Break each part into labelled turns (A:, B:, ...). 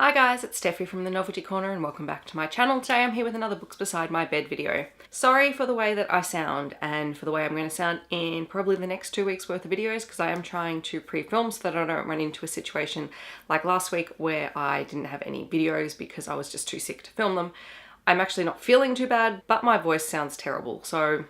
A: Hi guys, it's Steffi from the Novelty Corner and welcome back to my channel. Today I'm here with another Books Beside My Bed video. Sorry for the way that I sound and for the way I'm going to sound in probably the next 2 weeks worth of videos, because I am trying to pre-film so that I don't run into a situation like last week where I didn't have any videos because I was just too sick to film them. I'm actually not feeling too bad, but my voice sounds terrible, so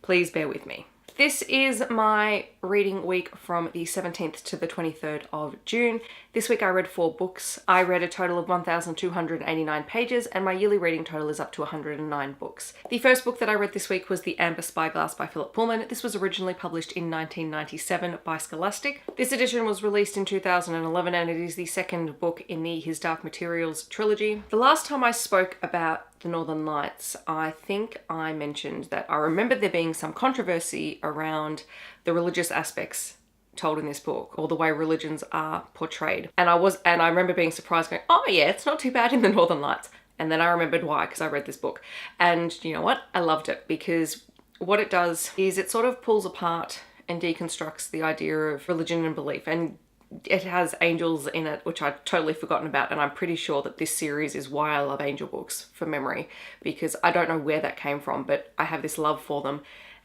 A: please bear with me. This is my reading week from the 17th to the 23rd of June. This week I read 4 books. I read a total of 1,289 pages and my yearly reading total is up to 109 books. The first book that I read this week was The Amber Spyglass by Philip Pullman. This was originally published in 1997 by Scholastic. This edition was released in 2011 and it is the second book in the His Dark Materials trilogy. The last time I spoke about The Northern Lights, I think I mentioned that I remembered there being some controversy around the religious aspects told in this book, or the way religions are portrayed. And I remember being surprised going, oh yeah, it's not too bad in The Northern Lights. And then I remembered why, because I read this book. And you know what? I loved it, because what it does is it sort of pulls apart and deconstructs the idea of religion and belief. And it has angels in it, which I'd totally forgotten about, and I'm pretty sure that this series is why I love angel books from memory, because I don't know where that came from, but I have this love for them.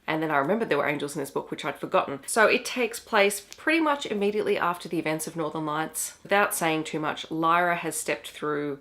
A: And then I remembered there were angels in this book, which I'd forgotten. So it takes place pretty much immediately after the events of Northern Lights. Without saying too much, Lyra has stepped through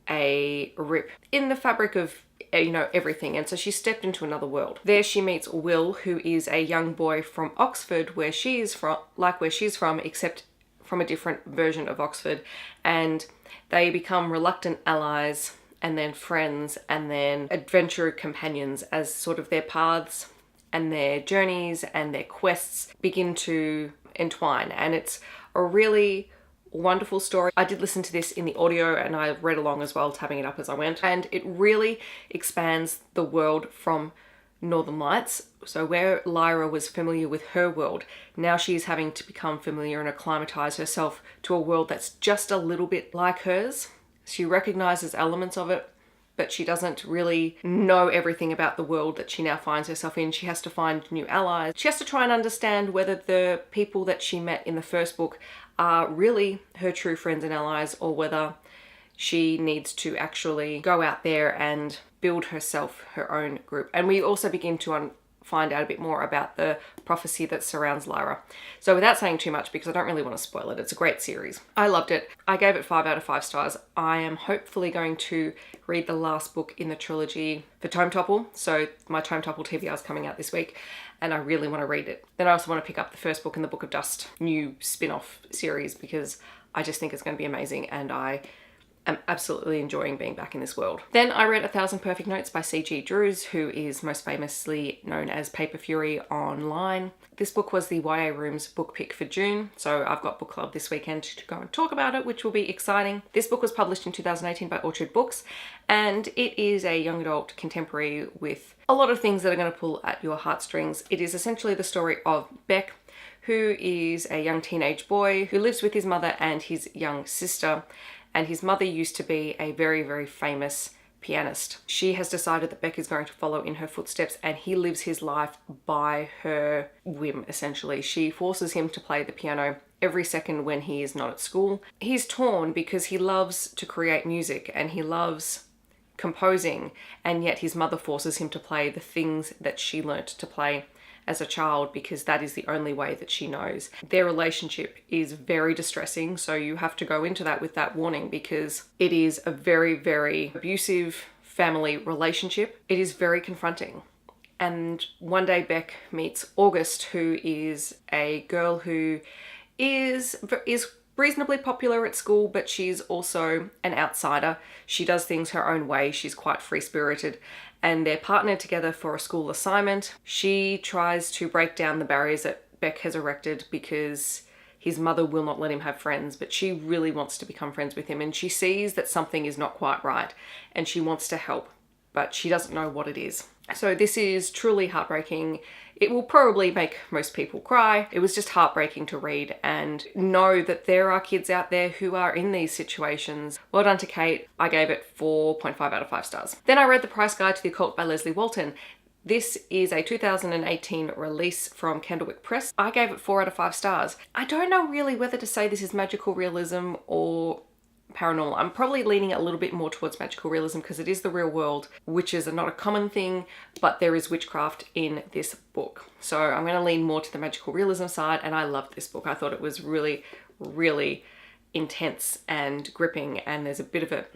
A: a rip in the fabric of, you know, everything. And so she stepped into another world. There she meets Will, who is a young boy from Oxford, where she is from, except from a different version of Oxford. And they become reluctant allies and then friends and then adventure companions as sort of their paths and their journeys and their quests begin to entwine. And it's a really wonderful story. I did listen to this in the audio and I read along as well, tabbing it up as I went. And it really expands the world from Northern Lights. So where Lyra was familiar with her world, now she's having to become familiar and acclimatize herself to a world that's just a little bit like hers. She recognizes elements of it, but she doesn't really know everything about the world that she now finds herself in. She has to find new allies. She has to try and understand whether the people that she met in the first book are really her true friends and allies, or whether she needs to actually go out there and build herself her own group. And we also begin to find out a bit more about the prophecy that surrounds Lyra. So without saying too much, because I don't really want to spoil it, it's a great series. I loved it. I gave it 5 out of 5 stars. I am hopefully going to read the last book in the trilogy for Tome Topple. So my Tome Topple TBR is coming out this week and I really want to read it. Then I also want to pick up the first book in the Book of Dust new spin-off series, because I just think it's going to be amazing and I am absolutely enjoying being back in this world. Then I read 1,000 Perfect Notes by C.G. Drews, who is most famously known as Paper Fury online. This book was the YA Room's book pick for June, so I've got book club this weekend to go and talk about it, which will be exciting. This book was published in 2018 by Orchard Books, and it is a young adult contemporary with a lot of things that are going to pull at your heartstrings. It is essentially the story of Beck, who is a young teenage boy who lives with his mother and his young sister. And his mother used to be a very, very famous pianist. She has decided that Beck is going to follow in her footsteps, and he lives his life by her whim, essentially. She forces him to play the piano every second when he is not at school. He's torn because he loves to create music and he loves composing, and yet his mother forces him to play the things that she learnt to play as a child, because that is the only way that she knows. Their relationship is very distressing, so you have to go into that with that warning, because it is a very, very abusive family relationship. It is very confronting. And one day Beck meets August, who is a girl who is reasonably popular at school, but she's also an outsider. She does things her own way. She's quite free-spirited, and they're partnered together for a school assignment. She tries to break down the barriers that Beck has erected because his mother will not let him have friends, but she really wants to become friends with him, and she sees that something is not quite right and she wants to help, but she doesn't know what it is. So this is truly heartbreaking. It will probably make most people cry. It was just heartbreaking to read and know that there are kids out there who are in these situations. Well done to Kate. I gave it 4.5 out of 5 stars. Then I read The Price Guide to the Occult by Leslie Walton. This is a 2018 release from Candlewick Press. I gave it 4 out of 5 stars. I don't know really whether to say this is magical realism or paranormal. I'm probably leaning a little bit more towards magical realism because it is the real world. Witches are not a common thing, but there is witchcraft in this book. So I'm going to lean more to the magical realism side, and I loved this book. I thought it was really, really intense and gripping, and there's a bit of a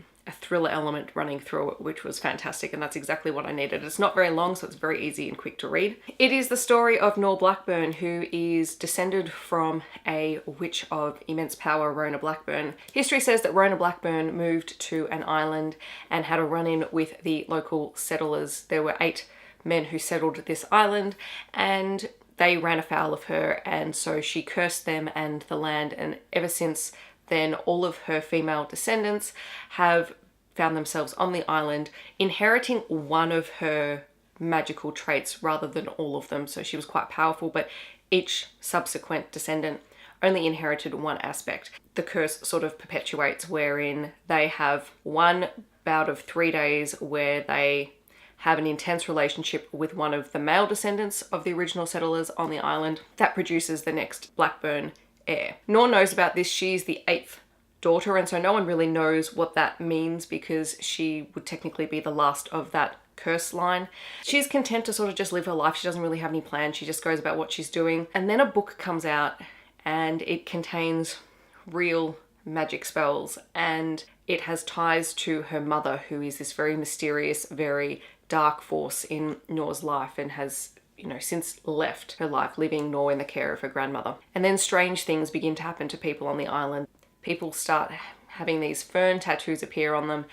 A: thriller element running through it, which was fantastic, and that's exactly what I needed. It's not very long, so it's very easy and quick to read. It is the story of Nor Blackburn, who is descended from a witch of immense power, Rona Blackburn. History says that Rona Blackburn moved to an island and had a run-in with the local settlers. There were 8 men who settled this island, and they ran afoul of her, and so she cursed them and the land, and ever since then all of her female descendants have found themselves on the island inheriting one of her magical traits rather than all of them. So she was quite powerful, but each subsequent descendant only inherited one aspect. The curse sort of perpetuates, wherein they have one bout of 3 days where they have an intense relationship with one of the male descendants of the original settlers on the island. That produces the next Blackburn heir. Nor knows about this. She's the 8th daughter, and so no one really knows what that means because she would technically be the last of that curse line. She's content to sort of just live her life. She doesn't really have any plans. She just goes about what she's doing. And then a book comes out and it contains real magic spells, and it has ties to her mother, who is this very mysterious, very dark force in Nor's life, and has, you know, since left her life living Nor in the care of her grandmother. And then strange things begin to happen to people on the island. People start having these fern tattoos appear on them,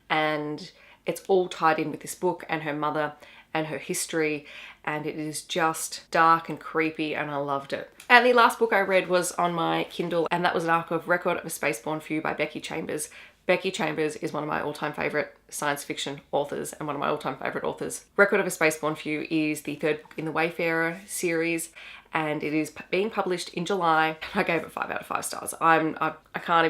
A: and it's all tied in with this book and her mother and her history, and it is just dark and creepy, and I loved it. And the last book I read was on my Kindle, and that was an arc of Record of a Spaceborn Few by Becky Chambers. Becky Chambers is one of my all-time favourite science fiction authors and one of my all-time favourite authors. Record of a Spaceborn Few is the 3rd book in the Wayfarer series, and it is being published in July. I gave it 5 out of 5 stars. I can't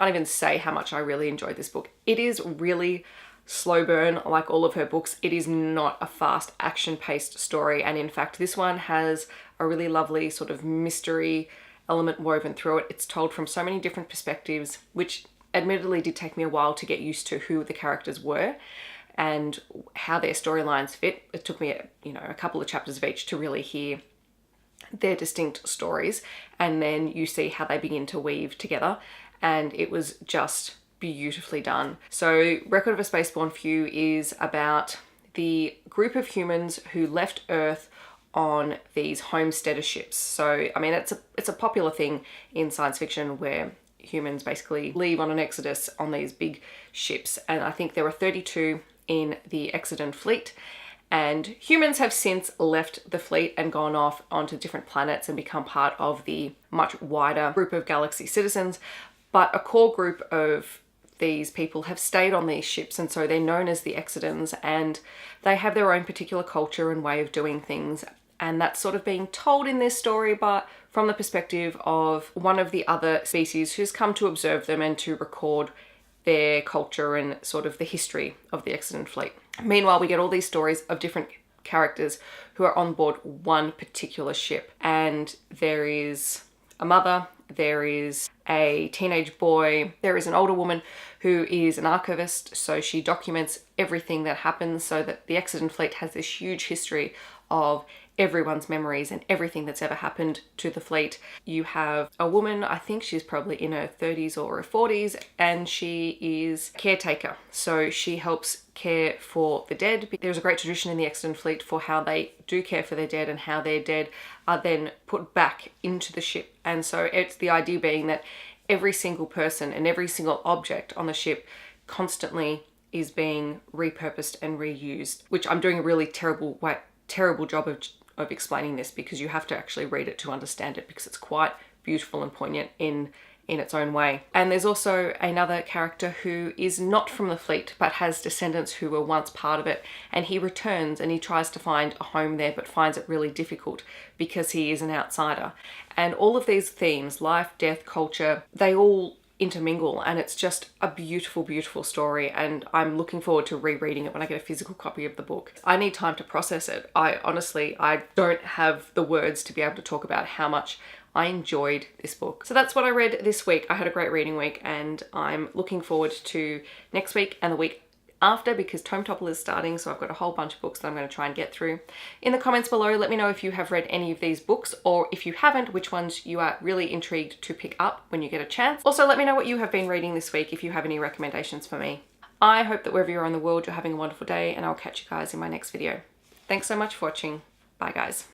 A: even say how much I really enjoyed this book. It is really slow burn, like all of her books. It is not a fast action-paced story, and in fact this one has a really lovely sort of mystery element woven through it. It's told from so many different perspectives, which admittedly did take me a while to get used to who the characters were and how their storylines fit. It took me a couple of chapters of each to really hear their distinct stories, and then you see how they begin to weave together, and it was just beautifully done. So Record of a Spaceborn Few is about the group of humans who left Earth on these homesteader ships. So I mean, it's a popular thing in science fiction where humans basically leave on an exodus on these big ships, and I think there were 32 in the Exodus fleet, and humans have since left the fleet and gone off onto different planets and become part of the much wider group of galaxy citizens, but a core group of these people have stayed on these ships, and so they're known as the Exodans, and they have their own particular culture and way of doing things, and that's sort of being told in this story, but from the perspective of one of the other species who's come to observe them and to record their culture and sort of the history of the Exodus fleet. Meanwhile, we get all these stories of different characters who are on board one particular ship, and there is a mother, there is a teenage boy, there is an older woman who is an archivist, so she documents everything that happens, so that the Exodus fleet has this huge history of everyone's memories and everything that's ever happened to the fleet. You have a woman, I think she's probably in her 30s or her 40s, and she is a caretaker. So she helps care for the dead. There's a great tradition in the Exodus fleet for how they do care for their dead and how their dead are then put back into the ship. And so it's the idea being that every single person and every single object on the ship constantly is being repurposed and reused, which I'm doing a really terrible job of explaining this, because you have to actually read it to understand it, because it's quite beautiful and poignant in its own way. And there's also another character who is not from the fleet but has descendants who were once part of it, and he returns and he tries to find a home there but finds it really difficult because he is an outsider. And all of these themes, life, death, culture, they all intermingle, and it's just a beautiful, beautiful story, and I'm looking forward to rereading it when I get a physical copy of the book. I need time to process it. I don't have the words to be able to talk about how much I enjoyed this book. So that's what I read this week. I had a great reading week, and I'm looking forward to next week and the week after, because Tome Topple is starting, so I've got a whole bunch of books that I'm going to try and get through. In the comments below, let me know if you have read any of these books, or if you haven't, which ones you are really intrigued to pick up when you get a chance. Also, let me know what you have been reading this week if you have any recommendations for me. I hope that wherever you are in the world, you're having a wonderful day, and I'll catch you guys in my next video. Thanks so much for watching. Bye guys.